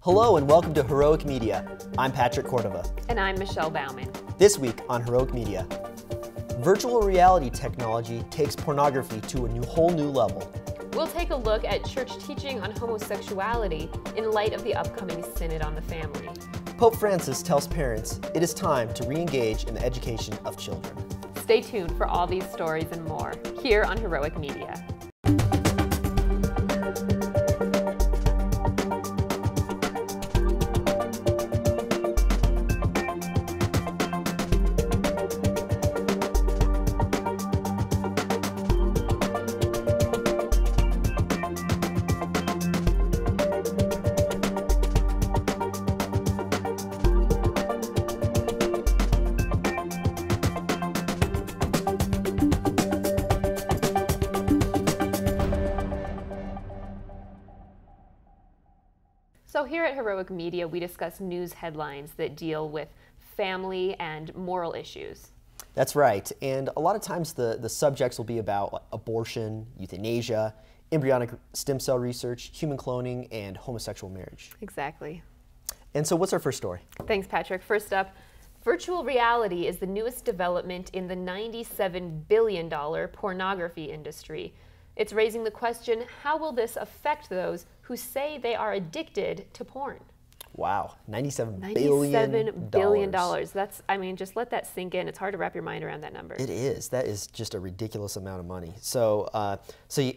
Hello and welcome to Heroic Media. I'm Patrick Cordova. And I'm Michelle Bauman. This week on Heroic Media, virtual reality technology takes pornography to a whole new level. We'll take a look at church teaching on homosexuality in light of the upcoming Synod on the Family. Pope Francis tells parents it is time to re-engage in the education of children. Stay tuned for all these stories and more here on Heroic Media. So here at Heroic Media, we discuss news headlines that deal with family and moral issues. That's right, and a lot of times the subjects will be about abortion, euthanasia, embryonic stem cell research, human cloning, and homosexual marriage. Exactly. And so what's our first story? Thanks, Patrick. First up, virtual reality is the newest development in the $97 billion pornography industry. It's raising the question, how will this affect those who say they are addicted to porn? Wow, $97 billion. That's, I mean, just let that sink in. It's hard to wrap your mind around that number. It is. That is just a ridiculous amount of money. So,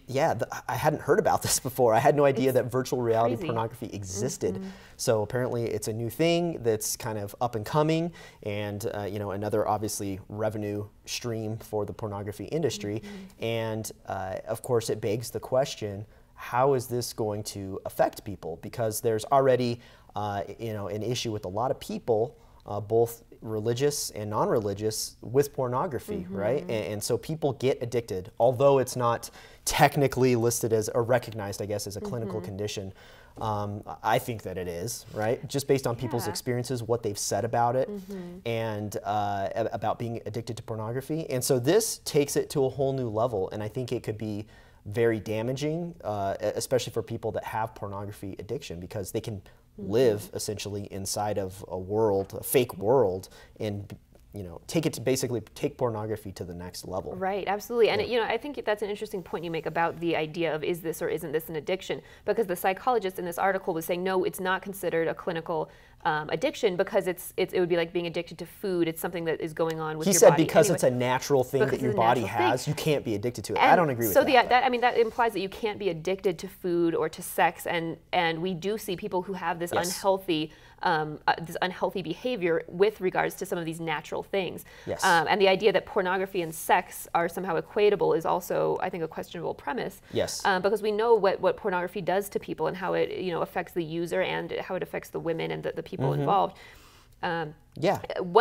yeah, I hadn't heard about this before. I had no idea that virtual reality pornography existed. So apparently it's a new thing that's kind of up and coming, and you know, another obviously revenue stream for the pornography industry. And of course, it begs the question: how is this going to affect people? Because there's already you know, an issue with a lot of people, both religious and non-religious, with pornography, right? And so people get addicted, although it's not technically listed as, or recognized, I guess, as a clinical condition. I think that it is, right? Just based on people's experiences, what they've said about it, and about being addicted to pornography. And so this takes it to a whole new level, and I think it could be very damaging, especially for people that have pornography addiction, because they can live essentially inside of a world, a fake world, and you know, basically take pornography to the next level. Right, absolutely. And you know, I think that's an interesting point you make about the idea of, is this or isn't this an addiction? Because the psychologist in this article was saying, no, it's not considered a clinical addiction, because it would be like being addicted to food. It's something that is going on with your body. He said because it's a natural thing that your body has, you can't be addicted to it. I don't agree with that. So I mean, that implies that you can't be addicted to food or to sex, and we do see people who have this unhealthy behavior with regards to some of these natural things. Yes. And the idea that pornography and sex are somehow equatable is also, I think, a questionable premise. Yes. Because we know what pornography does to people and how it, you know, affects the user and how it affects the women and the people involved. One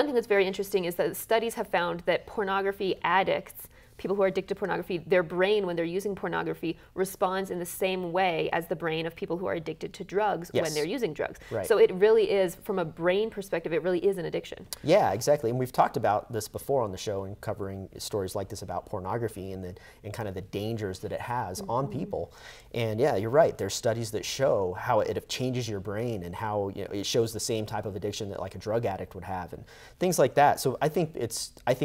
thing that's very interesting is that studies have found that pornography addicts, people who are addicted to pornography, their brain, when they're using pornography, responds in the same way as the brain of people who are addicted to drugs when they're using drugs. Right. So it really is, from a brain perspective, it really is an addiction. Yeah, exactly. And we've talked about this before on the show and covering stories like this about pornography and kind of the dangers that it has on people. And yeah, you're right. There's studies that show how it changes your brain and how, you know, it shows the same type of addiction that like a drug addict would have and things like that. So I think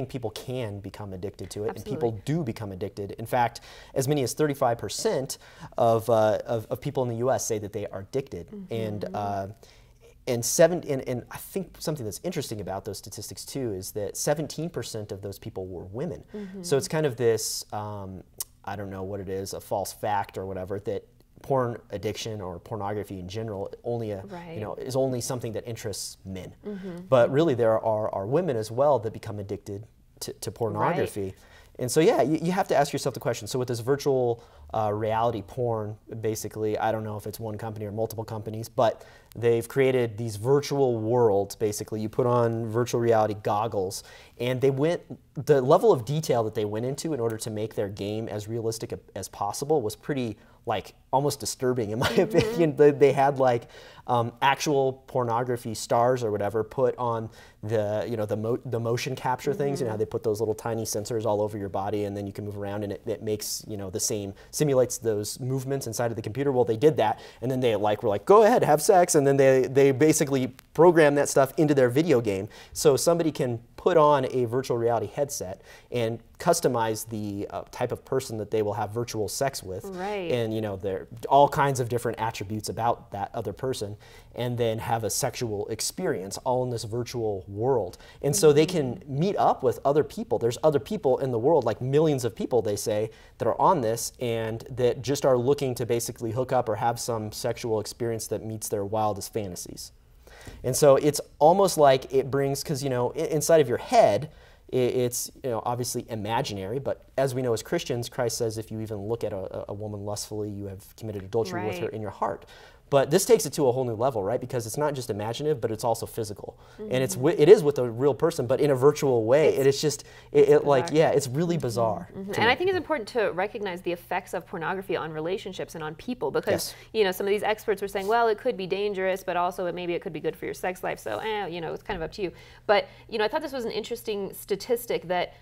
people can become addicted to it. Absolutely. And people do become addicted. In fact, as many as 35% of people in the U.S. say that they are addicted, and I think something that's interesting about those statistics too is that 17% of those people were women. So it's kind of this, I don't know what it is, a false fact or whatever, that porn addiction or pornography in general you know, is only something that interests men. But really there are women as well that become addicted to pornography. And so, yeah, you have to ask yourself the question. So with this virtual reality porn, basically, I don't know if it's one company or multiple companies, but they've created these virtual worlds, basically. You put on virtual reality goggles, and the level of detail that they went into in order to make their game as realistic as possible was pretty, like, almost disturbing, in my opinion. They had, like, actual pornography stars or whatever put on the, you know, the motion capture things. You know how they put those little tiny sensors all over your body, and then you can move around, and it makes, you know, the same, simulates those movements inside of the computer. Well, they did that, and then they were like, go ahead, have sex, and then they basically program that stuff into their video game. So somebody can put on a virtual reality headset and customize the type of person that they will have virtual sex with. Right. And, you know, there are all kinds of different attributes about that other person, and then have a sexual experience all in this virtual world. And so they can meet up with other people. There's other people in the world, like millions of people, they say, that are on this and that just are looking to basically hook up or have some sexual experience that meets their wildest fantasies. And so it's almost like it brings, because, you know, inside of your head, it's, you know, obviously imaginary, but as we know as Christians, Christ says if you even look at a woman lustfully, you have committed adultery with her in your heart. But this takes it to a whole new level, right? Because it's not just imaginative, but it's also physical. And it is with a real person, but in a virtual way. It's just, like, yeah, it's really bizarre. And I think it's important to recognize the effects of pornography on relationships and on people, because, you know, some of these experts were saying, well, it could be dangerous, but also maybe it could be good for your sex life. So, you know, it's kind of up to you. But, you know, I thought this was an interesting statistic that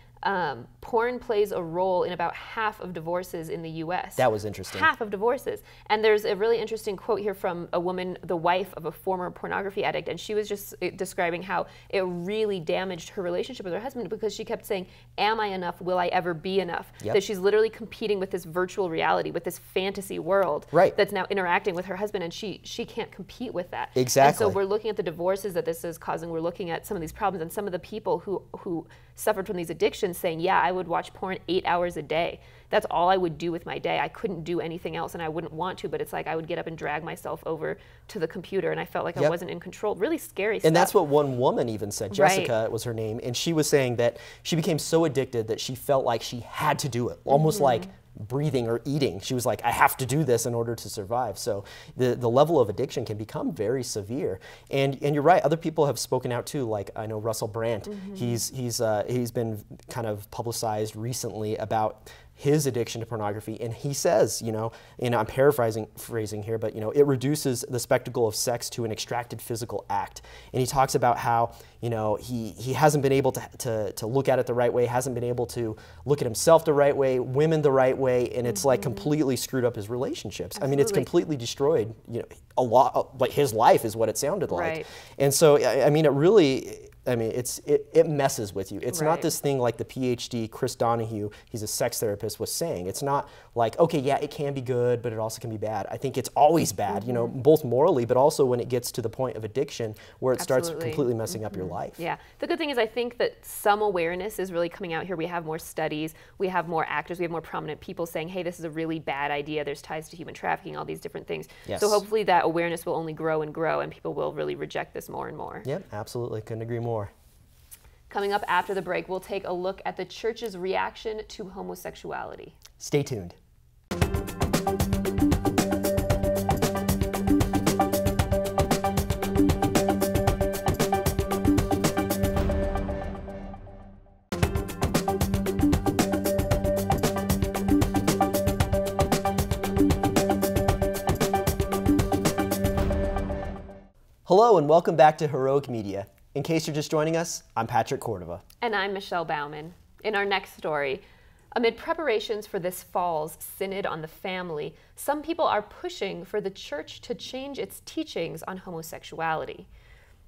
porn plays a role in about half of divorces in the U.S. That was interesting. Half of divorces. And there's a really interesting quote here from a woman, the wife of a former pornography addict, and she was just describing how it really damaged her relationship with her husband because she kept saying, am I enough? Will I ever be enough? That she's literally competing with this virtual reality, with this fantasy world that's now interacting with her husband, and she can't compete with that. Exactly. And so we're looking at the divorces that this is causing. We're looking at some of these problems, and some of the people who suffered from these addictions saying, yeah, I would watch porn 8 hours a day. That's all I would do with my day. I couldn't do anything else, and I wouldn't want to, but it's like I would get up and drag myself over to the computer, and I felt like I wasn't in control. Really scary stuff. And that's what one woman even said. Jessica was her name, and she was saying that she became so addicted that she felt like she had to do it, almost like breathing or eating. She was like, I have to do this in order to survive. So the level of addiction can become very severe. And you're right, other people have spoken out too, like I know Russell Brand. He's been kind of publicized recently about his addiction to pornography, and he says, you know, and I'm phrasing here, but, you know, it reduces the spectacle of sex to an extracted physical act. And he talks about how, you know, he hasn't been able to look at it the right way, hasn't been able to look at himself the right way, women the right way, and it's like completely screwed up his relationships. I mean, it's completely destroyed, you know, a lot, like his life is what it sounded like. And so, I mean, it really, I mean, it messes with you. It's not this thing like the PhD Chris Donahue, he's a sex therapist, was saying. It's not like, okay, yeah, it can be good, but it also can be bad. I think it's always bad, you know, both morally, but also when it gets to the point of addiction where it starts completely messing up your life. Yeah. The good thing is I think that some awareness is really coming out here. We have more studies, we have more actors, we have more prominent people saying, hey, this is a really bad idea. There's ties to human trafficking, all these different things. So hopefully that awareness will only grow and grow, and people will really reject this more and more. Yep, absolutely. Couldn't agree more. Coming up after the break, we'll take a look at the church's reaction to homosexuality. Stay tuned. Hello and welcome back to Heroic Media. In case you're just joining us, I'm Patrick Cordova. And I'm Michelle Bauman. In our next story, amid preparations for this fall's Synod on the Family, some people are pushing for the church to change its teachings on homosexuality.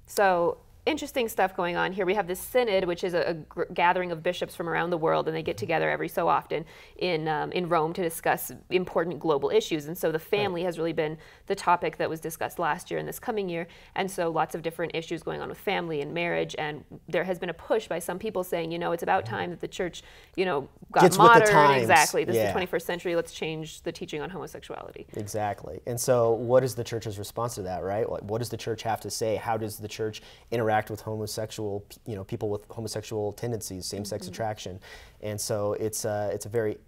So, interesting stuff going on here. We have this synod, which is a gathering of bishops from around the world, and they get together every so often in Rome to discuss important global issues. And so the family has really been the topic that was discussed last year and this coming year. And so lots of different issues going on with family and marriage. And there has been a push by some people saying, you know, it's about time that the church, you know, got Gets modern. with the times. Exactly. This is the 21st century. Let's change the teaching on homosexuality. Exactly. And so what is the church's response to that, right? Like, what does the church have to say? How does the church interact with homosexual, you know, people with homosexual tendencies, same-sex attraction? And so it's a very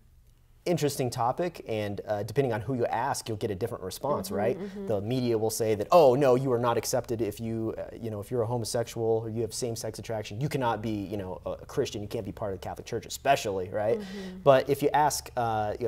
interesting topic, and depending on who you ask, you'll get a different response, right? The media will say that, oh no, you are not accepted if you, if you're a homosexual or you have same-sex attraction, you cannot be, a Christian, you can't be part of the Catholic Church, especially, right? But if you ask,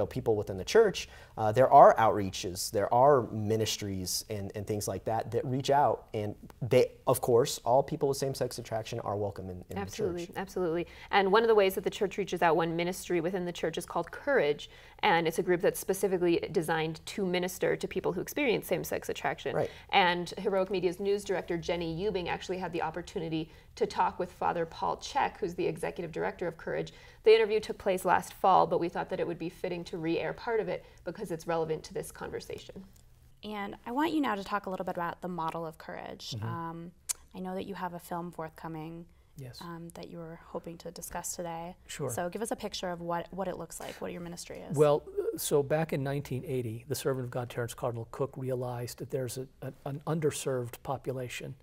people within the church, there are outreaches, there are ministries and things like that reach out, and they, of course, all people with same-sex attraction are welcome in the church. Absolutely. And one of the ways that the church reaches out, one ministry within the church, is called Courage. And it's a group that's specifically designed to minister to people who experience same-sex attraction. Right. And Heroic Media's news director, Jenny Eubing, actually had the opportunity to talk with Father Paul Check, who's the executive director of Courage. The interview took place last fall, but we thought that it would be fitting to re-air part of it because it's relevant to this conversation. And I want you now to talk a little bit about the model of courage. I know that you have a film forthcoming. Yes. That you were hoping to discuss today. Sure. So give us a picture of what it looks like, what your ministry is. Well, so back in 1980, the servant of God, Terence Cardinal Cook, realized that there's an underserved population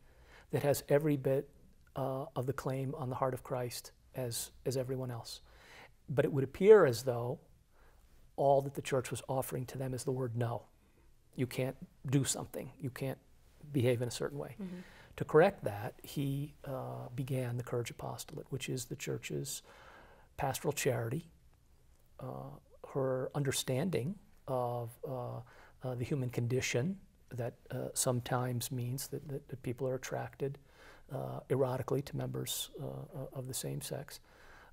that has every bit of the claim on the heart of Christ as everyone else. But it would appear as though all that the church was offering to them is the word no. You can't do something. You can't behave in a certain way. To correct that, he began the Courage Apostolate, which is the church's pastoral charity, her understanding of the human condition that sometimes means that people are attracted erotically to members of the same sex.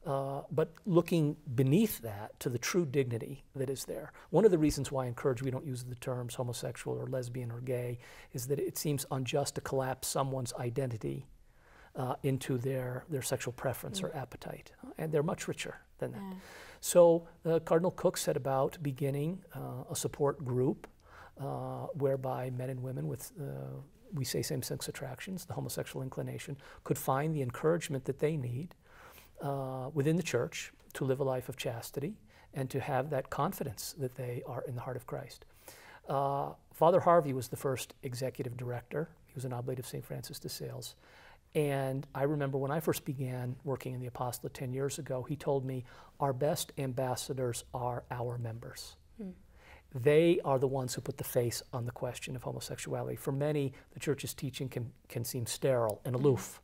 But looking beneath that to the true dignity that is there. One of the reasons why in Courage we don't use the terms homosexual or lesbian or gay is that it seems unjust to collapse someone's identity into their sexual preference or appetite. And they're much richer than that. So Cardinal Cook set about beginning a support group whereby men and women with we say same-sex attractions, the homosexual inclination, could find the encouragement that they need within the church to live a life of chastity and to have that confidence that they are in the heart of Christ. Father Harvey was the first executive director. He was an oblate of St. Francis de Sales. And I remember when I first began working in the apostolate 10 years ago, he told me, our best ambassadors are our members. They are the ones who put the face on the question of homosexuality. For many, the church's teaching can seem sterile and aloof.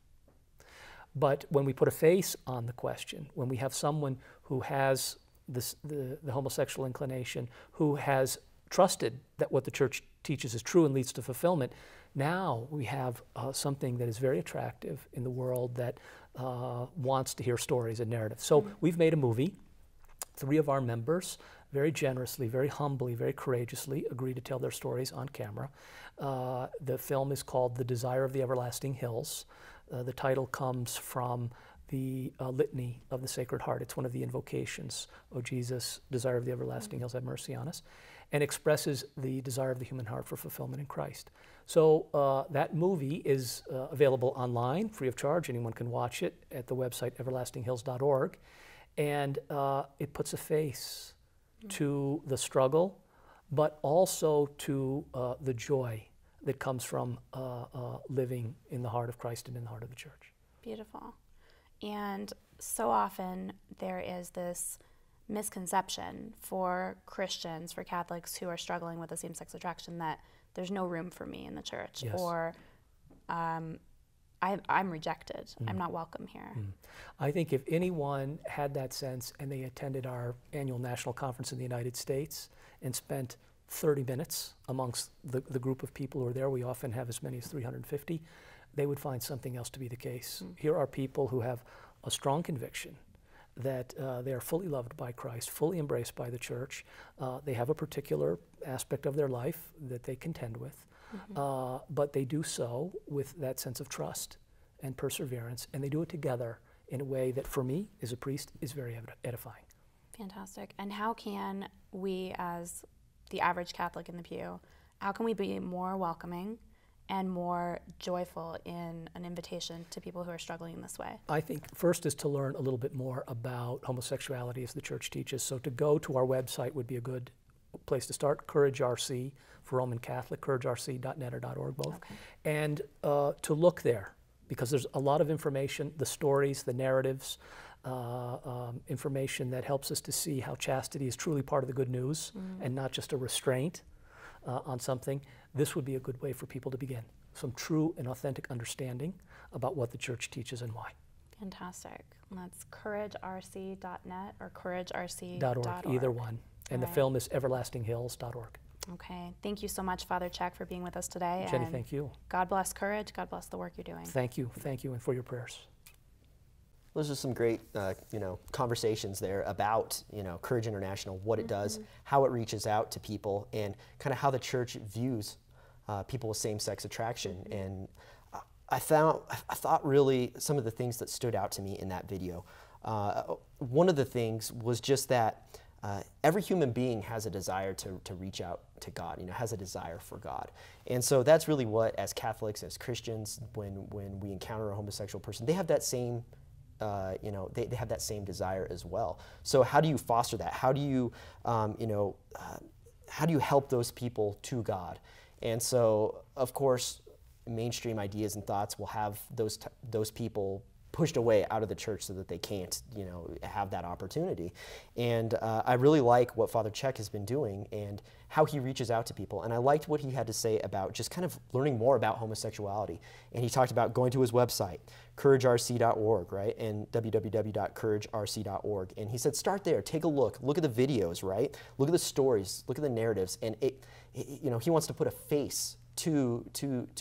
But when we put a face on the question, when we have someone who has the homosexual inclination, who has trusted that what the church teaches is true and leads to fulfillment, now we have something that is very attractive in the world that wants to hear stories and narratives. So we've made a movie. 3 of our members very generously, very humbly, very courageously agree to tell their stories on camera. The film is called The Desire of the Everlasting Hills. The title comes from the litany of the Sacred Heart. It's one of the invocations, O Jesus, desire of the everlasting hills, have mercy on us, and expresses the desire of the human heart for fulfillment in Christ. So that movie is available online, free of charge. Anyone can watch it at the website everlastinghills.org. And it puts a face to the struggle, but also to the joy that comes from living in the heart of Christ and in the heart of the church. Beautiful. And so often there is this misconception for Christians, for Catholics who are struggling with the same-sex attraction, that there's no room for me in the church, Yes. or I'm rejected, I'm not welcome here. I think if anyone had that sense and they attended our annual national conference in the United States and spent 30 minutes amongst the group of people who are there, we often have as many as 350, they would find something else to be the case. Here are people who have a strong conviction that they are fully loved by Christ, fully embraced by the church. They have a particular aspect of their life that they contend with, but they do so with that sense of trust and perseverance, and they do it together in a way that, for me, as a priest, is very edifying. Fantastic. And how can we, as the average Catholic in the pew, how can we be more welcoming and more joyful in an invitation to people who are struggling in this way? I think first is to learn a little bit more about homosexuality as the church teaches. So to go to our website would be a good place to start. Courage RC for Roman Catholic, couragerc.net or .org both. Okay. And to look there, because there's a lot of information, the stories, the narratives, information that helps us to see how chastity is truly part of the good news and not just a restraint on something, this would be a good way for people to begin. Some true and authentic understanding about what the church teaches and why. Fantastic. And that's couragerc.net or couragerc.org. Either one. And the film is everlastinghills.org. Okay. Thank you so much, Father Czech, for being with us today. Jenny, thank you. God bless Courage. God bless the work you're doing. Thank you. Thank you, and for your prayers. Those are some great, conversations there about, Courage International, what it does, how it reaches out to people, and kind of how the church views people with same-sex attraction. And I thought really some of the things that stood out to me in that video. One of the things was just that every human being has a desire to reach out to God, has a desire for God. And so that's really what, as Catholics, as Christians, when we encounter a homosexual person, they have that same they have that same desire as well. So how do you foster that? How do you, how do you help those people to God? And so, of course, mainstream ideas and thoughts will have those people pushed away out of the church so that they can't, have that opportunity. And I really like what Father Czech has been doing and how he reaches out to people. And I liked what he had to say about just kind of learning more about homosexuality. And he talked about going to his website, couragerc.org, right? And www.couragerc.org. And he said, start there, take a look at the videos, right? Look at the stories, look at the narratives. And he wants to put a face to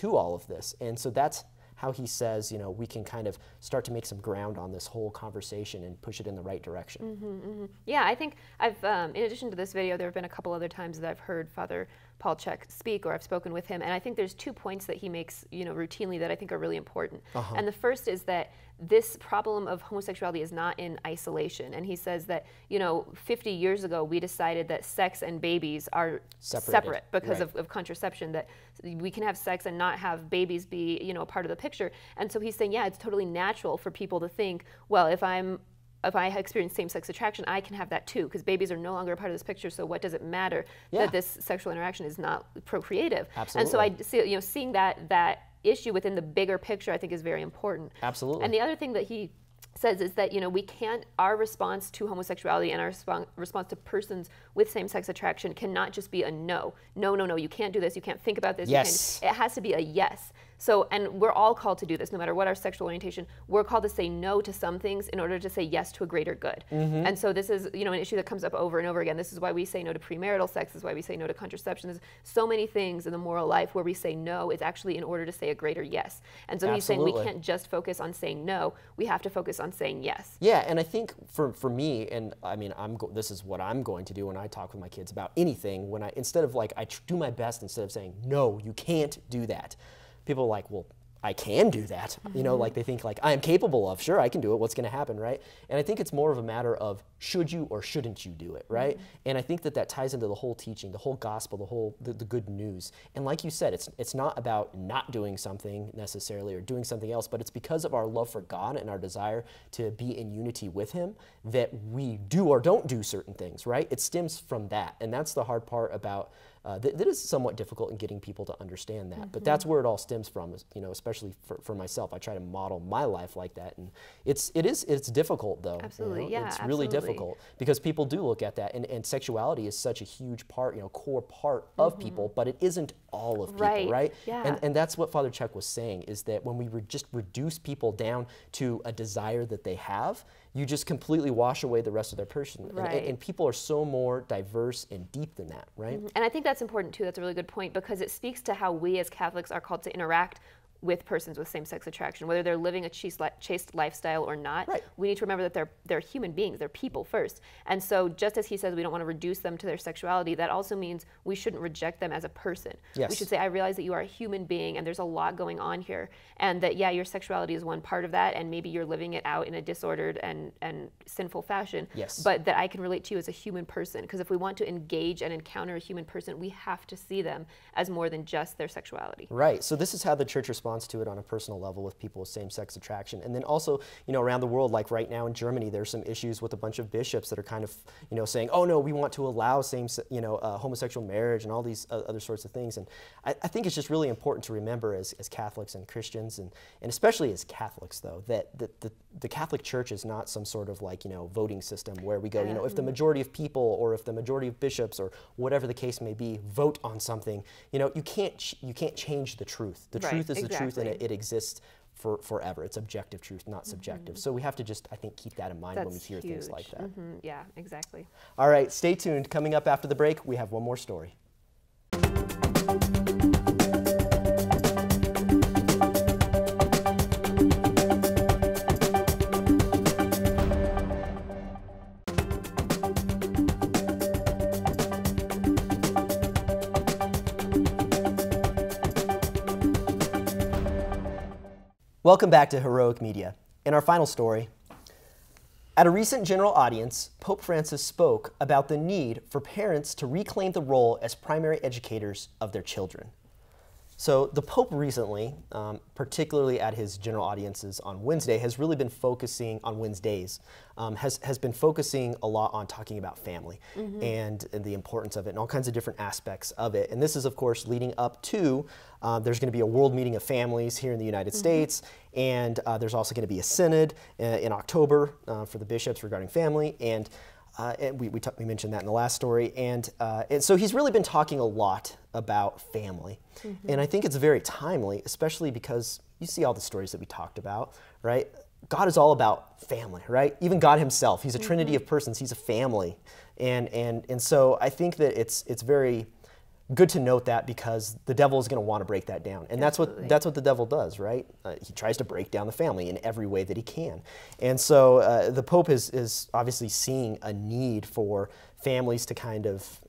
all of this. And so that's how he says, we can kind of start to make some ground on this whole conversation and push it in the right direction. Yeah, I think I've, in addition to this video, there have been a couple other times that I've heard Father Paul Czech speak, or I've spoken with him, and I think there's 2 points that he makes, routinely that I think are really important. And the first is that this problem of homosexuality is not in isolation. And he says that, 50 years ago, we decided that sex and babies are separate because of contraception, that we can have sex and not have babies be, a part of the picture. And so he's saying, yeah, it's totally natural for people to think, well, if I experience same-sex attraction, I can have that too, because babies are no longer a part of this picture, so what does it matter that this sexual interaction is not procreative? Absolutely. And so I see, seeing that issue within the bigger picture, I think, is very important. Absolutely. And the other thing that he says is that, we can't, our response to homosexuality and our response to persons with same-sex attraction cannot just be a no. No, you can't do this, you can't think about this. Yes. It has to be a yes. So, and we're all called to do this, no matter what our sexual orientation. We're called to say no to some things in order to say yes to a greater good. And so this is, an issue that comes up over and over again. This is why we say no to premarital sex. This is why we say no to contraception. There's so many things in the moral life where we say no. It's actually in order to say a greater yes. And so he's saying we can't just focus on saying no. We have to focus on saying yes. Yeah, and I think for me, and I mean, this is what I'm going to do when I talk with my kids about anything. When I do my best instead of saying no, you can't do that. People are like, well, I can do that. Like they think like I am capable of, sure, I can do it. What's going to happen, right? And I think it's more of a matter of should you or shouldn't you do it, right? And I think that ties into the whole teaching, the whole gospel, the good news. And like you said, it's not about not doing something necessarily or doing something else, but it's because of our love for God and our desire to be in unity with Him that we do or don't do certain things, right? It stems from that, and that's the hard part about. That is somewhat difficult in getting people to understand that, but that's where it all stems from. Especially for myself, I try to model my life like that, and it's difficult though. Absolutely, it's really difficult because people do look at that, and sexuality is such a huge part, core part of people, but it isn't all of people, right? Yeah. And that's what Father Czech was saying, is that when we just reduce people down to a desire that they have, you just completely wash away the rest of their person. Right. And people are so more diverse and deep than that, right? And I think that's important too. That's a really good point, because it speaks to how we as Catholics are called to interact with persons with same-sex attraction, whether they're living a chaste lifestyle or not. Right. We need to remember that they're human beings, they're people first. And so just as he says we don't want to reduce them to their sexuality, that also means we shouldn't reject them as a person. Yes. We should say, I realize that you are a human being and there's a lot going on here, and that, yeah, your sexuality is one part of that, and maybe you're living it out in a disordered and sinful fashion, yes, but that I can relate to you as a human person. Because if we want to engage and encounter a human person, we have to see them as more than just their sexuality. Right. So this is how the church responds response to it on a personal level with people with same-sex attraction. And then also, you know, around the world, like right now in Germany, there's some issues with a bunch of bishops that are kind of, you know, saying, oh no, we want to allow homosexual marriage and all these other sorts of things. And I think it's just really important to remember as Catholics and Christians, and especially as Catholics though, that the Catholic Church is not some sort of like, you know, voting system where we go, you know, if the majority of people or if the majority of bishops or whatever the case may be vote on something, you know, you can't change the truth. The truth is the truth, and it exists forever. It's objective truth, not subjective. So we have to just, I think, keep that in mind when we hear things like that. Yeah, exactly. All right, stay tuned. Coming up after the break, we have one more story. Welcome back to Heroic Media. In our final story, at a recent general audience, Pope Francis spoke about the need for parents to reclaim the role as primary educators of their children. So the Pope recently, particularly at his general audiences on Wednesday, has really been focusing on Wednesdays, has been focusing a lot on talking about family and the importance of it and all kinds of different aspects of it. And this is, of course, leading up to, there's going to be a World Meeting of Families here in the United States, and there's also going to be a synod in October for the bishops regarding family. And we mentioned that in the last story. And so he's really been talking a lot about family. And I think it's very timely, especially because you see all the stories that we talked about, right? God is all about family, right? Even God himself, he's a trinity of persons, he's a family. And so I think that it's very good to note that, because the devil is going to want to break that down. And that's what the devil does, right? He tries to break down the family in every way that he can. And so the Pope is obviously seeing a need for families to kind of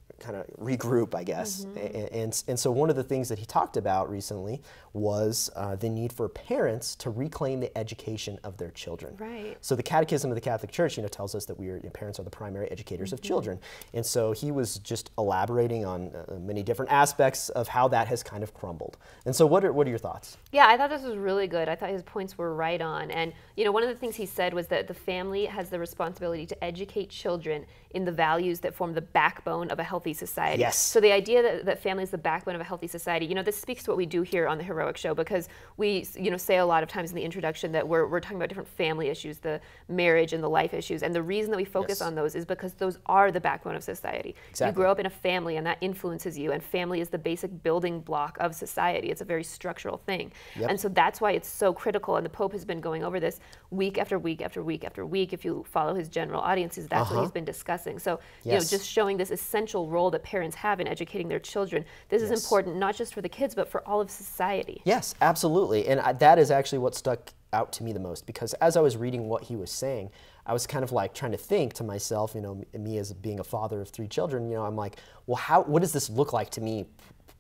regroup, I guess. And so one of the things that he talked about recently was the need for parents to reclaim the education of their children. Right. So the Catechism of the Catholic Church, you know, tells us that parents are the primary educators of children. And so he was just elaborating on many different aspects of how that has kind of crumbled. And so what are your thoughts? Yeah, I thought this was really good. I thought his points were right on. And, you know, one of the things he said was that the family has the responsibility to educate children in the values that form the backbone of a healthy society. Yes. So the idea that family is the backbone of a healthy society, you know, this speaks to what we do here on the Heroic Show, because we, you know, say a lot of times in the introduction that we're talking about different family issues, the marriage and the life issues. And the reason that we focus on those is because those are the backbone of society. Exactly. You grow up in a family and that influences you, and family is the basic building block of society. It's a very structural thing. And so that's why it's so critical. And the Pope has been going over this week after week after week after week. If you follow his general audiences, that's what he's been discussing. So, you know, just showing this essential role that parents have in educating their children. This is important not just for the kids, but for all of society. Yes, absolutely. And that is actually what stuck out to me the most, because as I was reading what he was saying, I was kind of like trying to think to myself, you know, me as being a father of 3 children, you know, I'm like, well, what does this look like to me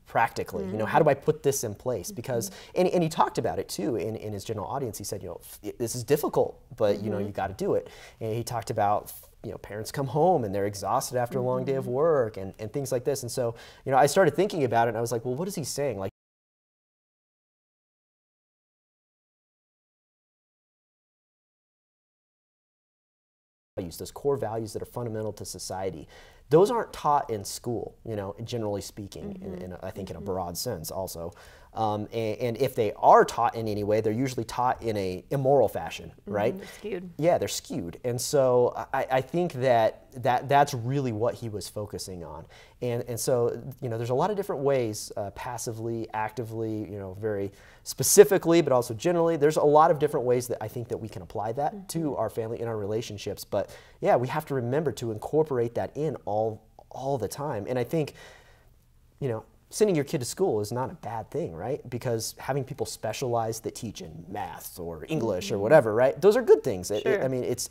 practically? You know, how do I put this in place? Because, and he talked about it too in his general audience. He said, you know, this is difficult, but you know, you got to do it. And he talked about, you know, parents come home and they're exhausted after a long day of work and things like this. And so, you know, I started thinking about it, and I was like, well, what is he saying? Like, those core values that are fundamental to society, those aren't taught in school, you know, generally speaking, I think in a broad sense also. And if they are taught in any way, they're usually taught in a immoral fashion, right? They're skewed. Yeah, they're skewed. And so I think that's really what he was focusing on. And so, you know, there's a lot of different ways, passively, actively, you know, very specifically, but also generally. There's a lot of different ways that I think that we can apply that to our family, in our relationships. But yeah, we have to remember to incorporate that in all the time. And I think, you know, sending your kid to school is not a bad thing, right? Because having people specialize that teach in math or English or whatever, right? Those are good things. Sure. I mean, it's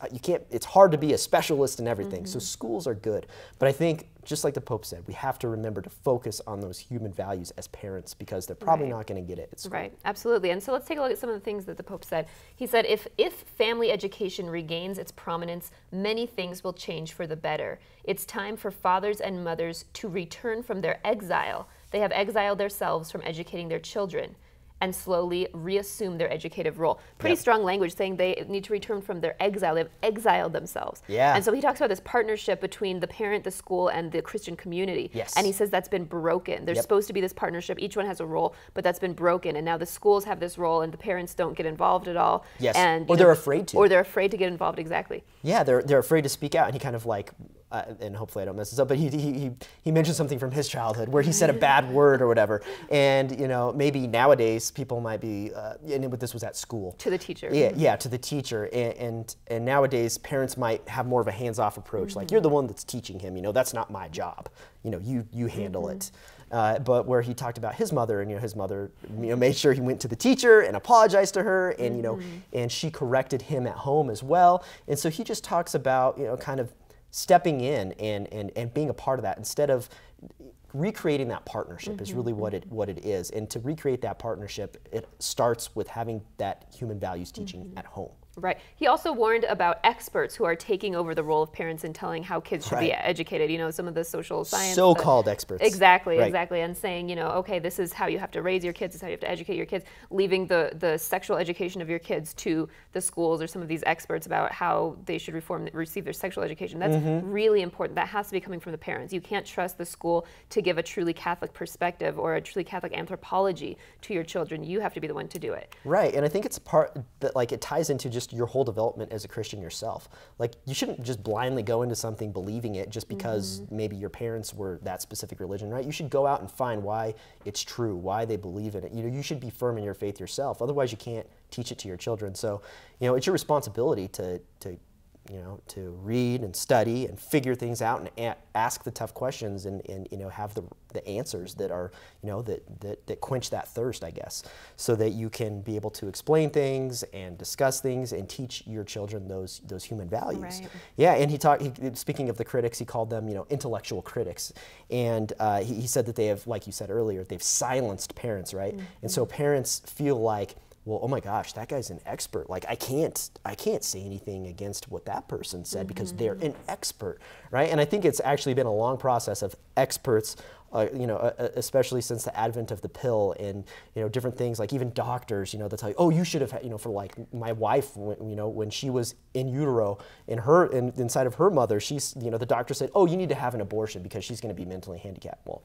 hard to be a specialist in everything. So schools are good. But I think, just like the Pope said, we have to remember to focus on those human values as parents, because they're probably not going to get it at school. Right, absolutely. And so let's take a look at some of the things that the Pope said. He said, if family education regains its prominence, many things will change for the better. It's time for fathers and mothers to return from their exile. They have exiled themselves from educating their children. and slowly reassume their educative role. Pretty strong language saying they need to return from their exile. They've exiled themselves. Yeah. And so he talks about this partnership between the parent, the school, and the Christian community. Yes. And he says that's been broken. There's supposed to be this partnership. Each one has a role, but that's been broken. And now the schools have this role, and the parents don't get involved at all. Yes. And, or they're afraid to. Or they're afraid to get involved, exactly. Yeah, they're afraid to speak out. And he kind of like, and hopefully I don't mess this up, but he mentioned something from his childhood where he said a bad word or whatever. And, you know, maybe nowadays people might be, and this was at school. To the teacher. Yeah, to the teacher. And nowadays parents might have more of a hands-off approach. Like, you're the one that's teaching him, you know, that's not my job. You know, you handle it. But where he talked about his mother, and, you know, his mother, you know, made sure he went to the teacher and apologized to her, and, you know, and she corrected him at home as well. And so he just talks about, you know, kind of stepping in and being a part of that instead of recreating that partnership is really what it is. And to recreate that partnership, it starts with having that human values teaching at home. Right. He also warned about experts who are taking over the role of parents and telling how kids should be educated. You know, some of the social science. So-called experts. Exactly, exactly. And saying, you know, okay, this is how you have to raise your kids, this is how you have to educate your kids, leaving the sexual education of your kids to the schools or some of these experts about how they should receive their sexual education. That's really important. That has to be coming from the parents. You can't trust the school to give a truly Catholic perspective or a truly Catholic anthropology to your children. You have to be the one to do it. Right, and I think it's a part that, like, it ties into just your whole development as a Christian yourself. Like, you shouldn't just blindly go into something believing it just because maybe your parents were that specific religion, right? You should go out and find why it's true, why they believe in it. You know, you should be firm in your faith yourself. Otherwise, you can't teach it to your children. So, you know, it's your responsibility to you know, to read and study and figure things out and ask the tough questions and you know, have the answers that are, you know, that quench that thirst, I guess, so that you can be able to explain things and discuss things and teach your children those human values. Right. Yeah, and speaking of the critics, he called them, you know, intellectual critics. And he said that they have, like you said earlier, they've silenced parents, right? And so parents feel like, well, oh my gosh, that guy's an expert. Like, I can't say anything against what that person said because they're an expert, right? And I think it's actually been a long process of experts, you know, especially since the advent of the pill and, you know, different things, like even doctors, you know, they'll tell you, oh, you should have, you know, for like my wife, you know, when she was in utero inside of her mother, she's, you know, the doctor said, oh, you need to have an abortion because she's going to be mentally handicapped. Well,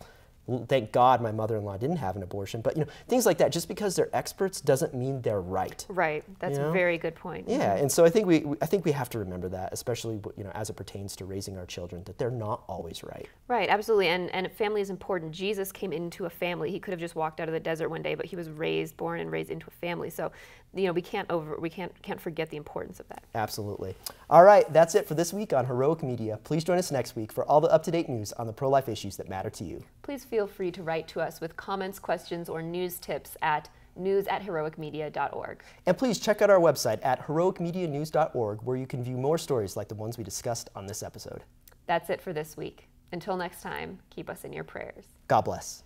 thank God my mother-in-law didn't have an abortion, but, you know, things like that. Just because they're experts doesn't mean they're right. Right. That's a very good point. Yeah, and so I think we have to remember that, especially, you know, as it pertains to raising our children, that they're not always right. Right. Absolutely. And family is important. Jesus came into a family. He could have just walked out of the desert one day, but he was born and raised into a family. So, you know, we can't forget the importance of that. Absolutely. All right, that's it for this week on Heroic Media. Please join us next week for all the up-to-date news on the pro-life issues that matter to you. Please feel free to write to us with comments, questions, or news tips at news@heroicmedia.org. And please check out our website at heroicmedianews.org, where you can view more stories like the ones we discussed on this episode. That's it for this week. Until next time, keep us in your prayers. God bless.